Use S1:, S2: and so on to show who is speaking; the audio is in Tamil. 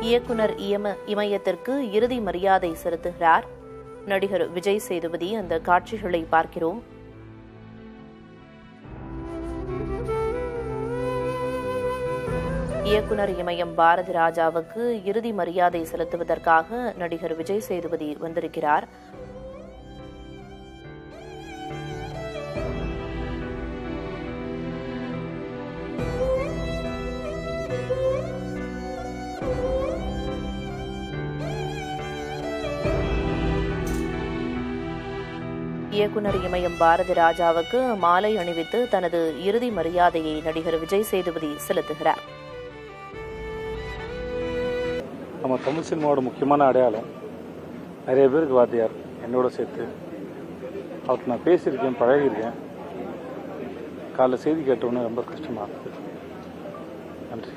S1: இயக்குனர் இமயத்திற்கு இறுதி மரியாதை செலுத்துகிறார் நடிகர் விஜய் சேதுபதி. அந்த காட்சிகளை பார்க்கிறோம். இயக்குனர் இமயம் பாரதி ராஜாவுக்கு இறுதி மரியாதை செலுத்துவதற்காக நடிகர் விஜய் சேதுபதி வந்திருக்கிறார். இயக்குனர் இமயம் பாரதி ராஜாவுக்கு மாலை அணிவித்து தனது இறுதி மரியாதையை நடிகர் விஜய் சேதுபதி செலுத்துகிறார்.
S2: நம்ம தமிழ் சினிமாவோட முக்கியமான அடையாளம். நிறைய பேருக்கு வாத்தியார், என்னோட சேர்த்து. அவருக்கு நான் பேசியிருக்கேன், பழகியிருக்கேன். காலைல செய்தி கேட்டோன்னு ரொம்ப கஷ்டமாக இருக்குது. நன்றி.